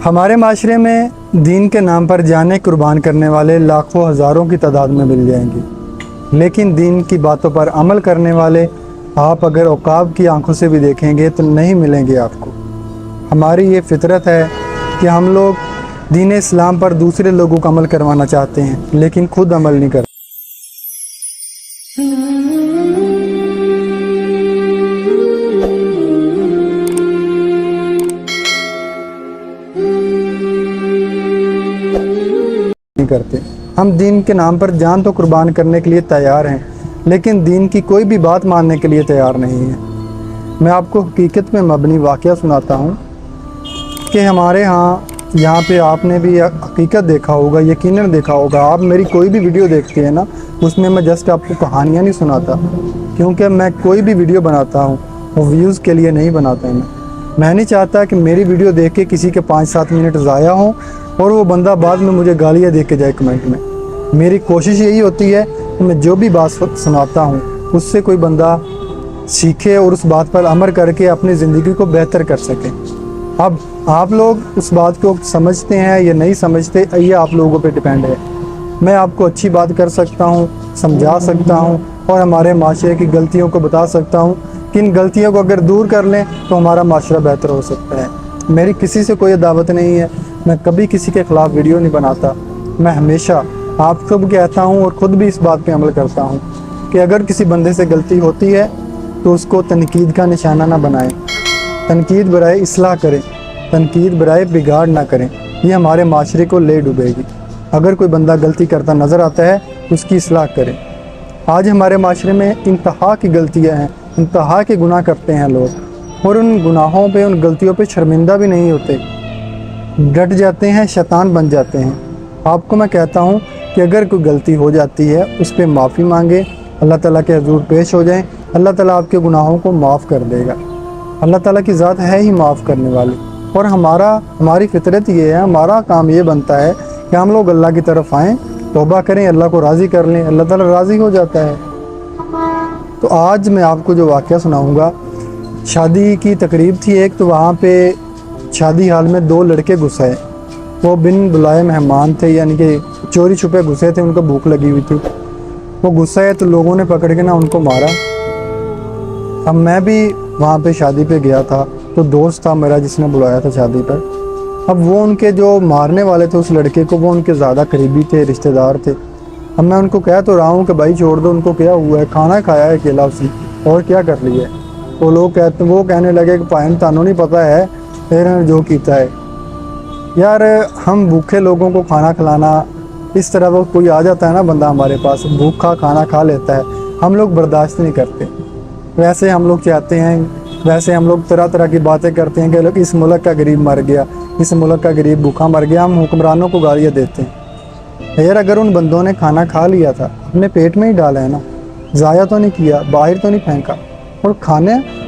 ہمارے معاشرے میں دین کے نام پر جانیں قربان کرنے والے لاکھوں ہزاروں کی تعداد میں مل جائیں گے، لیکن دین کی باتوں پر عمل کرنے والے آپ اگر عقاب کی آنکھوں سے بھی دیکھیں گے تو نہیں ملیں گے آپ کو۔ ہماری یہ فطرت ہے کہ ہم لوگ دین اسلام پر دوسرے لوگوں کو عمل کروانا چاہتے ہیں لیکن خود عمل نہیں کرتے۔ ہم دین کے نام پر جان تو قربان کرنے کے لیے تیار ہیں لیکن دین کی کوئی بھی بات ماننے کے لیے تیار نہیں ہیں۔ میں آپ کو حقیقت میں مبنی واقعہ سناتا ہوں کہ ہمارے یہاں پہ آپ نے بھی حقیقت دیکھا ہوگا، یقیناً دیکھا ہوگا۔ آپ میری کوئی بھی ویڈیو دیکھتے ہیں نا، اس میں میں جسٹ آپ کو کہانیاں نہیں سناتا، کیونکہ میں کوئی بھی ویڈیو بناتا ہوں وہ ویوز کے لیے نہیں بناتا ہوں۔ میں نہیں چاہتا کہ میری ویڈیو دیکھ کے کسی کے 5-7 منٹ ضائع ہوں اور وہ بندہ بعد میں مجھے گالیاں دے کے جائے کمنٹ میں۔ میری کوشش یہی ہوتی ہے کہ میں جو بھی بات سناتا ہوں اس سے کوئی بندہ سیکھے اور اس بات پر عمل کر کے اپنی زندگی کو بہتر کر سکے۔ اب آپ لوگ اس بات کو سمجھتے ہیں یا نہیں سمجھتے، یہ آپ لوگوں پہ ڈیپینڈ ہے۔ میں آپ کو اچھی بات کر سکتا ہوں، سمجھا سکتا ہوں اور ہمارے معاشرے کی غلطیوں کو بتا سکتا ہوں کہ ان غلطیوں کو اگر دور کر لیں تو ہمارا معاشرہ بہتر ہو سکتا ہے۔ میری کسی سے کوئی دعوت نہیں ہے، میں کبھی کسی کے خلاف ویڈیو نہیں بناتا۔ میں ہمیشہ آپ کو بھی کہتا ہوں اور خود بھی اس بات پہ عمل کرتا ہوں کہ اگر کسی بندے سے غلطی ہوتی ہے تو اس کو تنقید کا نشانہ نہ بنائیں، تنقید برائے اصلاح کریں، تنقید برائے بگاڑ نہ کریں، یہ ہمارے معاشرے کو لے ڈوبے گی۔ اگر کوئی بندہ غلطی کرتا نظر آتا ہے اس کی اصلاح کریں۔ آج ہمارے معاشرے میں انتہا کی غلطیاں ہیں، انتہا کے گناہ کرتے ہیں لوگ، اور ان گناہوں پہ، ان غلطیوں پہ شرمندہ بھی نہیں ہوتے، ڈٹ جاتے ہیں، شیطان بن جاتے ہیں۔ آپ کو میں کہتا ہوں کہ اگر کوئی غلطی ہو جاتی ہے اس پہ معافی مانگے، اللہ تعالیٰ کے حضور پیش ہو جائیں، اللہ تعالیٰ آپ کے گناہوں کو معاف کر دے گا۔ اللہ تعالیٰ کی ذات ہے ہی معاف کرنے والی، اور ہماری فطرت یہ ہے، ہمارا کام یہ بنتا ہے کہ ہم لوگ اللہ کی طرف آئیں، توبہ کریں، اللہ کو راضی کر لیں، اللہ تعالیٰ راضی ہو جاتا ہے۔ تو آج میں آپ کو جو واقعہ سناؤں گا، شادی کی تقریب تھی ایک، تو وہاں پہ شادی حال میں 2 لڑکے گھسے، وہ بن بلائے مہمان تھے، یعنی کہ چوری چھپے گھسے تھے، ان کو بھوک لگی ہوئی تھی، وہ گھسے تو لوگوں نے پکڑ کے ان کو مارا۔ اب میں بھی وہاں پہ شادی پہ گیا تھا، تو دوست تھا میرا جس نے بلایا تھا شادی پر۔ اب وہ ان کے جو مارنے والے تھے اس لڑکے کو، وہ ان کے زیادہ قریبی تھے، رشتہ دار تھے۔ اب میں ان کو کہہ تو رہا ہوں کہ بھائی چھوڑ دو، ان کو کیا ہوا ہے، کھانا کھایا ہے اکیلا اس نے، اور کیا کر لیا ہے۔ وہ کہنے لگے کہ پائن تانوں نہیں پتہ ہے پھر جو کیتا ہے۔ یار ہم بھوکے لوگوں کو کھانا کھلانا، اس طرح وہ کوئی آ جاتا ہے نا بندہ ہمارے پاس، بھوکا کھانا کھا لیتا ہے، ہم لوگ برداشت نہیں کرتے۔ ویسے ہم لوگ چاہتے ہیں، ویسے ہم لوگ طرح طرح کی باتیں کرتے ہیں کہ لوگ اس ملک کا غریب مر گیا، اس ملک کا غریب بھوکا مر گیا، ہم حکمرانوں کو گالیاں دیتے ہیں۔ یار اگر ان بندوں نے کھانا کھا لیا تھا، اپنے پیٹ میں ہی ڈالا ہے نا، ضائع تو نہیں کیا، باہر تو نہیں پھینکا۔ اور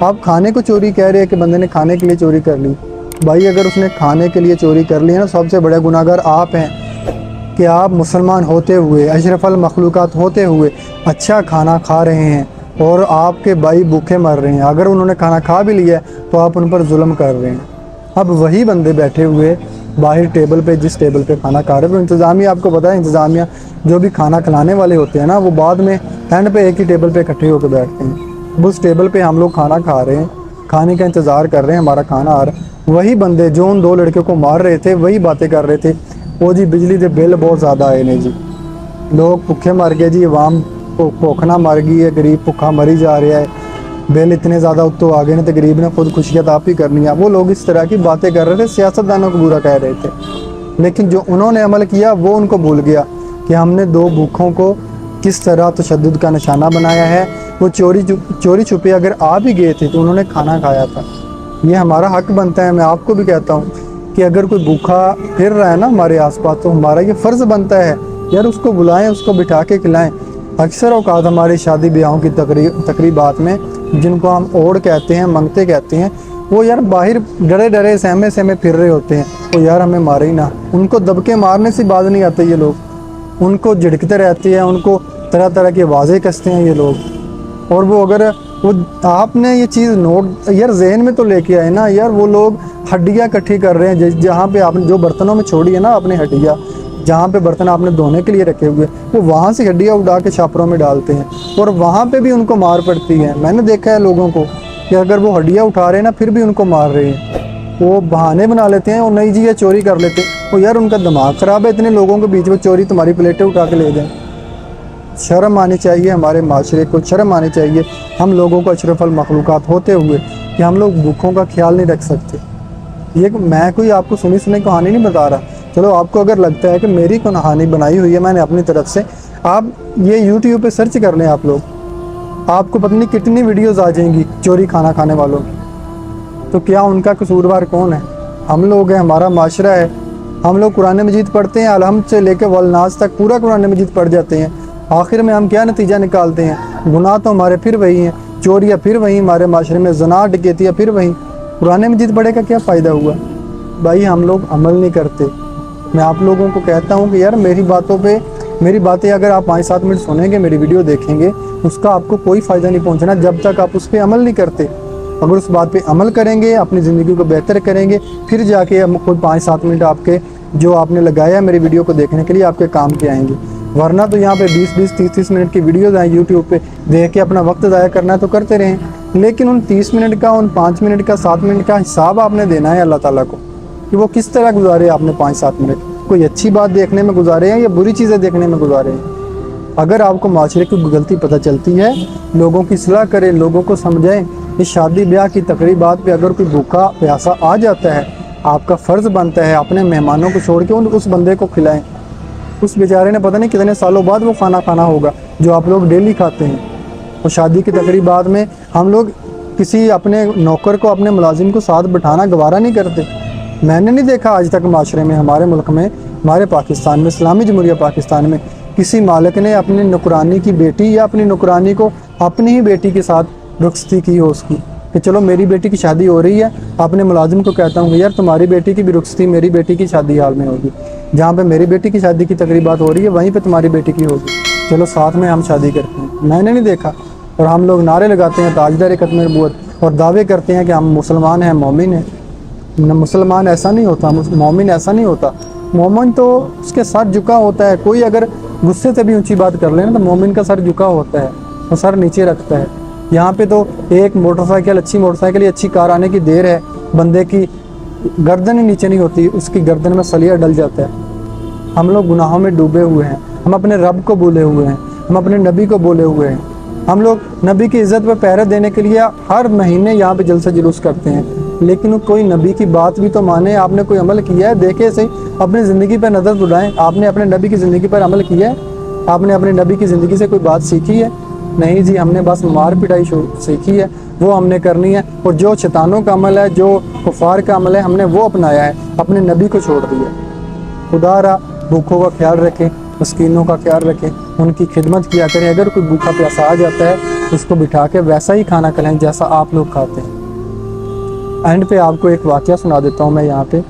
آپ کھانے کو چوری کہہ رہے ہیں کہ بندے نے کھانے کے لیے چوری کر لی۔ بھائی اگر اس نے کھانے کے لیے چوری کر لی ہے نا، سب سے بڑے گناہ گار آپ ہیں کہ آپ مسلمان ہوتے ہوئے، اشرف المخلوقات ہوتے ہوئے اچھا کھانا کھا رہے ہیں اور آپ کے بھائی بھوکے مر رہے ہیں۔ اگر انہوں نے کھانا کھا بھی لیا ہے تو آپ ان پر ظلم کر رہے ہیں۔ اب وہی بندے بیٹھے ہوئے باہر ٹیبل پہ، جس ٹیبل پہ کھانا کھا رہے ہیں، انتظامیہ آپ کو پتہ ہے، انتظامیہ جو بھی کھانا کھلانے والے ہوتے ہیں نا، وہ بعد میں اینڈ پہ ایک ہی ٹیبل پہ اکٹھے ہو کے بیٹھتے ہیں۔ اب اس ٹیبل پہ ہم لوگ کھانا کھا رہے ہیں، کھانے کا انتظار کر رہے ہیں، ہمارا کھانا آ رہا ہے۔ وہی بندے جو ان 2 لڑکوں کو مار رہے تھے وہی باتیں کر رہے تھے، وہ جی بجلی دے بل بہت زیادہ آئے نے جی، لوگ بھوکے مر گئے جی، عوام بھوکنا مر گئی ہے، غریب بھوکا مری جا رہا ہے، بل اتنے زیادہ اتو آ گئے نے تو غریب نے خود خوشیت آپ ہی کرنی ہے۔ وہ لوگ اس طرح کی باتیں کر رہے تھے، سیاستدانوں کو برا کہہ رہے تھے، لیکن جو انہوں نے عمل کیا وہ ان کو بھول گیا کہ ہم نے 2 بھوکوں کو کس طرح تشدد کا نشانہ بنایا ہے۔ وہ چوری چھپے اگر آ بھی گئے تھے تو انہوں نے کھانا کھایا تھا۔ یہ ہمارا حق بنتا ہے، میں آپ کو بھی کہتا ہوں کہ اگر کوئی بھوکا پھر رہا ہے نا ہمارے آس پاس، تو ہمارا یہ فرض بنتا ہے یار اس کو بلائیں، اس کو بٹھا کے کھلائیں۔ اکثر اوقات ہماری شادی بیاہوں کی تقریبات میں، جن کو ہم اوڑ کہتے ہیں، منگتے کہتے ہیں، وہ یار باہر ڈرے ڈرے سہمے پھر رہے ہوتے ہیں، وہ یار ہمیں مارے ہی نہ۔ ان کو دبکے مارنے سے باز نہیں آتے یہ لوگ، ان کو جھڑکتے رہتے ہیں، ان کو طرح طرح کی آوازیں کستے ہیں یہ لوگ۔ اور وہ اگر آپ نے یہ چیز نوٹ یار ذہن میں تو لے کے آئے نا، یار وہ لوگ ہڈیاں اکٹھی کر رہے ہیں، جہاں پہ آپ نے جو برتنوں میں چھوڑی ہے نا اپنی ہڈیاں، جہاں پہ برتن آپ نے دھونے کے لیے رکھے ہوئے، وہ وہاں سے ہڈیاں اڑا کے چھاپروں میں ڈالتے ہیں، اور وہاں پہ بھی ان کو مار پڑتی ہے۔ میں نے دیکھا ہے لوگوں کو کہ اگر وہ ہڈیاں اٹھا رہے ہیں نا پھر بھی ان کو مار رہے ہیں، وہ بہانے بنا لیتے ہیں اور نئی چیزیں چوری کر لیتے ہیں۔ وہ یار ان کا دماغ خراب ہے، اتنے لوگوں کے بیچ میں چوری تمہاری پلیٹیں اٹھا کے لے جائیں۔ شرم آنی چاہیے ہمارے معاشرے کو، شرم آنی چاہیے ہم لوگوں کو اشرف المخلوقات ہوتے ہوئے کہ ہم لوگ بھوکوں کا خیال نہیں رکھ سکتے۔ یہ میں کوئی آپ کو سنی کہانی نہیں بتا رہا، چلو آپ کو اگر لگتا ہے کہ میری کہانی بنائی ہوئی ہے میں نے اپنی طرف سے، آپ یہ یوٹیوب پہ سرچ کر لیں، آپ کو پتہ نہیں کتنی ویڈیوز آ جائیں گی چوری کھانا کھانے والوں کی۔ تو کیا ان کا قصوروار کون ہے؟ ہم لوگ ہیں، ہمارا معاشرہ ہے۔ ہم لوگ قرآن مجید پڑھتے ہیں، الحمد سے لے کے والناس تک پورا قرآن مجید پڑھ جاتے ہیں، آخر میں ہم کیا نتیجہ نکالتے ہیں؟ گناہ تو ہمارے پھر وہی ہیں، چوریاں پھر وہی ہمارے معاشرے میں، زنا ڈکیتیاں پھر وہی۔ قرآن مجید پڑھے کا کیا فائدہ ہوا؟ بھائی ہم لوگ عمل نہیں کرتے۔ میں آپ لوگوں کو کہتا ہوں کہ یار میری باتیں اگر آپ 5-7 منٹ سنیں گے، میری ویڈیو دیکھیں گے، اس کا آپ کو کوئی فائدہ نہیں پہنچنا جب تک آپ اس پہ عمل نہیں کرتے۔ اگر اس بات پہ عمل کریں گے، اپنی زندگی کو بہتر کریں گے، پھر جا کے ہم خود 5-7 منٹ آپ کے جو آپ نے لگایا ہے میری ویڈیو کو دیکھنے کے لیے آپ کے کام کے آئیں گے۔ ورنہ تو یہاں پہ 20-20 30-30 منٹ کی ویڈیوز ہیں یوٹیوب پہ، دیکھ کے اپنا وقت ضائع کرنا ہے تو کرتے رہیں، لیکن ان 30 منٹ کا، ان 5 منٹ کا، 7 منٹ کا حساب آپ نے دینا ہے اللہ تعالیٰ کو کہ وہ کس طرح گزارے آپ نے 5-7 منٹ، کوئی اچھی بات دیکھنے میں گزارے ہیں یا بری چیزیں دیکھنے میں گزارے ہیں۔ اگر آپ کو معاشرے کی غلطی پتہ چلتی ہے، لوگوں کی اصلاح کریں، لوگوں کو سمجھائیں۔ اس شادی بیاہ کی تقریبات پہ اگر کوئی بھوکا پیاسا آ جاتا ہے، آپ کا فرض بنتا ہے اپنے مہمانوں کو چھوڑ کے اس بندے کو کھلائیں۔ اس بیچارے نے پتہ نہیں کتنے سالوں بعد وہ کھانا کھانا ہوگا جو آپ لوگ ڈیلی کھاتے ہیں۔ اور شادی کی تقریبات میں ہم لوگ کسی اپنے نوکر کو، اپنے ملازم کو ساتھ بٹھانا گوارا نہیں کرتے۔ میں نے نہیں دیکھا آج تک معاشرے میں، ہمارے ملک میں، ہمارے پاکستان میں، اسلامی جمہوریہ پاکستان میں، کسی مالک نے اپنی نوکرانی کی بیٹی یا اپنی نوکرانی کو اپنی ہی بیٹی کے ساتھ رخصتی کی ہو اس کی کہ چلو میری بیٹی کی شادی ہو رہی ہے، اپنے ملازم کو کہتا ہوں کہ یار تمہاری بیٹی کی بھی رخصتی میری بیٹی کی شادی حال میں ہوگی، جہاں پہ میری بیٹی کی شادی کی تقریبات ہو رہی ہے وہیں پہ تمہاری بیٹی کی ہوگی، چلو ساتھ میں ہم شادی کرتے ہیں۔ میں نے نہیں دیکھا۔ اور ہم لوگ نعرے لگاتے ہیں تاجدار ختم نبوت اور دعوے کرتے ہیں کہ ہم مسلمان ہیں، مومن ہیں۔ مسلمان ایسا نہیں ہوتا، مومن ایسا نہیں ہوتا۔ مومن تو اس کے سر جھکا ہوتا ہے، کوئی اگر غصے سے بھی اونچی بات کر لے نا تو مومن کا سر جھکا ہوتا ہے، وہ سر نیچے رکھتا ہے۔ یہاں پہ تو ایک اچھی موٹر سائیکل یا اچھی کار آنے کی دیر ہے، بندے کی گردن ہی نیچے نہیں ہوتی، اس کی گردن میں سلیہ ڈل جاتا ہے۔ ہم لوگ گناہوں میں ڈوبے ہوئے ہیں، ہم اپنے رب کو بھولے ہوئے ہیں، ہم اپنے نبی کو بھولے ہوئے ہیں۔ ہم لوگ نبی کی عزت پہ پہرے دینے کے لیے ہر مہینے یہاں پہ جلسہ جلوس کرتے ہیں، لیکن کوئی نبی کی بات بھی تو مانے۔ آپ نے کوئی عمل کیا ہے؟ دیکھے صحیح، اپنی زندگی پر نظر دوڑائیں۔ آپ نے اپنے نبی کی زندگی پر عمل کیا ہے؟ آپ نے اپنے نبی کی زندگی سے کوئی بات سیکھی ہے؟ نہیں جی، ہم نے بس مار پٹائی سیکھی ہے، وہ ہم نے کرنی ہے، اور جو شیطانوں کا عمل ہے، جو کفار کا عمل ہے، ہم نے وہ اپنایا ہے، اپنے نبی کو چھوڑ دیا۔ خدا را بھوکوں کا خیال رکھیں، مسکینوں کا خیال رکھیں، ان کی خدمت کیا کریں۔ اگر کوئی بھوکا پیاسا آ جاتا ہے اس کو بٹھا کے ویسا ہی کھانا کھلائیں جیسا آپ لوگ کھاتے ہیں۔ اینڈ پہ آپ کو ایک واقعہ سنا دیتا ہوں میں یہاں پہ۔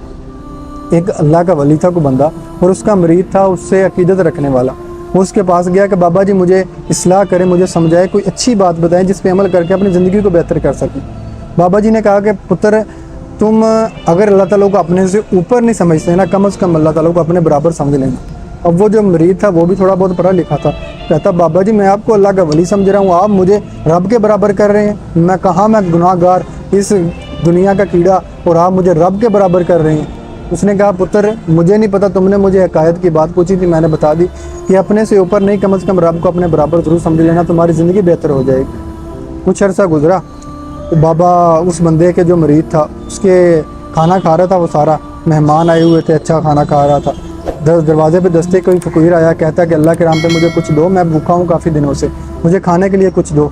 ایک اللہ کا ولی تھا کوئی بندہ، اور اس کا مرید تھا اس سے عقیدت رکھنے والا۔ وہ اس کے پاس گیا کہ بابا جی مجھے اصلاح کریں، مجھے سمجھائے، کوئی اچھی بات بتائیں جس پہ عمل کر کے اپنی زندگی کو بہتر کر سکیں۔ بابا جی نے کہا کہ پتر، تم اگر اللہ تعالیٰ کو اپنے سے اوپر نہیں سمجھتے نا، کم از کم اللہ تعالیٰ کو اپنے برابر سمجھ لینا۔ اب وہ جو مرید تھا وہ بھی تھوڑا بہت پڑھا لکھا تھا، کہتا بابا جی میں آپ کو اللہ کا ولی سمجھ رہا ہوں، آپ مجھے رب کے برابر کر رہے ہیں، میں کہاں، میں گناہ گار اس دنیا کا کیڑا، اور آپ مجھے رب کے برابر کر رہے ہیں۔ اس نے کہا پتر مجھے نہیں پتا، تم نے مجھے حقائق کی بات پوچھی تھی، میں نے بتا دی کہ اپنے سے اوپر نہیں، کم از کم رب کو اپنے برابر ضرور سمجھ لینا، تمہاری زندگی بہتر ہو جائے گی۔ کچھ عرصہ گزرا، بابا اس بندے کے جو مرید تھا اس کے کھانا کھا رہا تھا، وہ سارا مہمان آئے ہوئے تھے، اچھا کھانا کھا رہا تھا۔ دروازے پہ دستے کوئی فقیر آیا، کہتا کہ اللہ کے نام پہ مجھے کچھ دو، میں بھوکا ہوں کافی دنوں سے، مجھے کھانے کے لیے کچھ دو،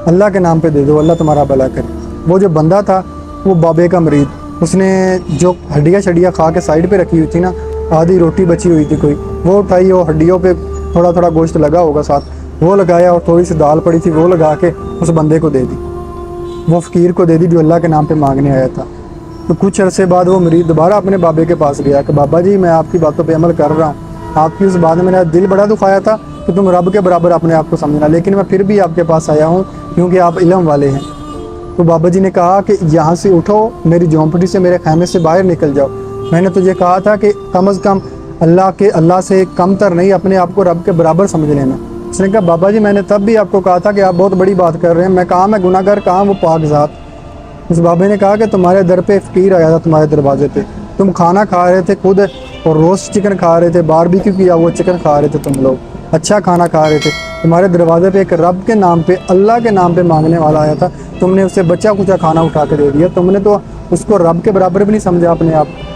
اللہ کے نام پہ دے دو، اللہ تمہارا بھلا کرے۔ وہ جو بندہ تھا وہ بابے کا مرید، اس نے جو ہڈیاں کھا کے سائیڈ پہ رکھی ہوئی تھی نا، آدھی روٹی بچی ہوئی تھی کوئی، وہ اٹھائی، وہ ہڈیوں پہ تھوڑا تھوڑا گوشت لگا ہوگا ساتھ، وہ لگایا، اور تھوڑی سی دال پڑی تھی وہ لگا کے اس بندے کو دے دی، وہ فقیر کو دے دی جو اللہ کے نام پہ مانگنے آیا تھا۔ تو کچھ عرصے بعد وہ مرید دوبارہ اپنے بابے کے پاس گیا کہ بابا جی میں آپ کی باتوں پہ عمل کر رہا ہوں، آپ کی اس بات میں میرا دل بڑا دکھایا تھا کہ تم رب کے برابر اپنے آپ کو سمجھنا، لیکن میں پھر بھی آپ کے پاس آیا ہوں کیونکہ آپ علم والے ہیں۔ تو بابا جی نے کہا کہ یہاں سے اٹھو، میری جھونپڑی سے، میرے خیمے سے باہر نکل جاؤ، میں نے تجھے کہا تھا کہ کم از کم اللہ سے کم تر نہیں، اپنے آپ کو رب کے برابر سمجھ لینا۔ اس نے کہا بابا جی میں نے تب بھی آپ کو کہا تھا کہ آپ بہت بڑی بات کر رہے ہیں، میں کہاں میں گناہ گار، کہاں وہ پاک ذات۔ اس بابے نے کہا کہ تمہارے در پہ فقیر آیا تھا، تمہارے دروازے پہ، تم کھانا کھا رہے تھے خود، اور روسٹ چکن کھا رہے تھے، باربیکیو کیا ہوا چکن کھا رہے تھے، تم لوگ اچھا کھانا کھا رہے تھے، تمہارے دروازے پہ ایک رب کے نام پہ، اللہ کے نام پہ مانگنے والا آیا تھا، تم نے اسے بچا کچا کھانا اٹھا کے دے دیا، تم نے تو اس کو رب کے برابر بھی نہیں سمجھا اپنے آپ کو۔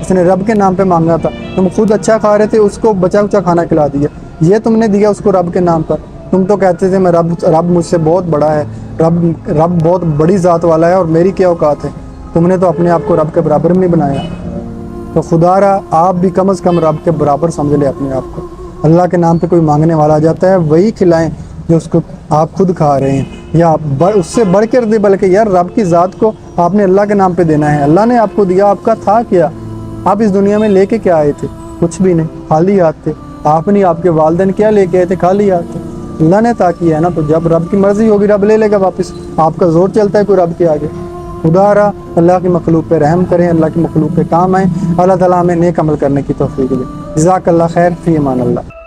اس نے رب کے نام پہ مانگا تھا، تم خود اچھا کھا رہے تھے، اس کو بچا کچا کھانا کھلا دیا، یہ تم نے دیا اس کو رب کے نام پر۔ تم تو کہتے تھے میں رب مجھ سے بہت بڑا ہے، رب بہت بڑی ذات والا ہے، اور میری کیا اوقات ہے، تم نے تو اپنے آپ کو رب کے برابر بھی نہیں بنایا۔ تو خدا را آپ بھی کم از کم رب کے برابر سمجھ لیں اپنے آپ کو۔ اللہ کے نام پہ کوئی مانگنے والا آ جاتا ہے، وہی کھلائیں جو اس کو آپ خود کھا رہے ہیں، یا اس سے بڑھ کر دے، بلکہ یار رب کی ذات کو آپ نے اللہ کے نام پہ دینا ہے۔ اللہ نے آپ کو دیا، آپ کا تھا کیا؟ آپ اس دنیا میں لے کے کیا آئے تھے؟ کچھ بھی نہیں، خالی ہاتھ تھے۔ آپ نہیں، آپ کے والدین کیا لے کے آئے تھے؟ خالی ہاتھ تھے۔ اللہ نے عطا کیا ہے نا، تو جب رب کی مرضی ہوگی رب لے لے گا واپس۔ آپ کا زور چلتا ہے کوئی رب کے آگے؟ خدا را اللہ کی مخلوق پہ رحم کریں، اللہ کی مخلوق پہ کام آئیں، اللہ تعالیٰ ہمیں نیک عمل کرنے کی توفیق دے۔ جزاک اللہ خیر، فی امان اللہ۔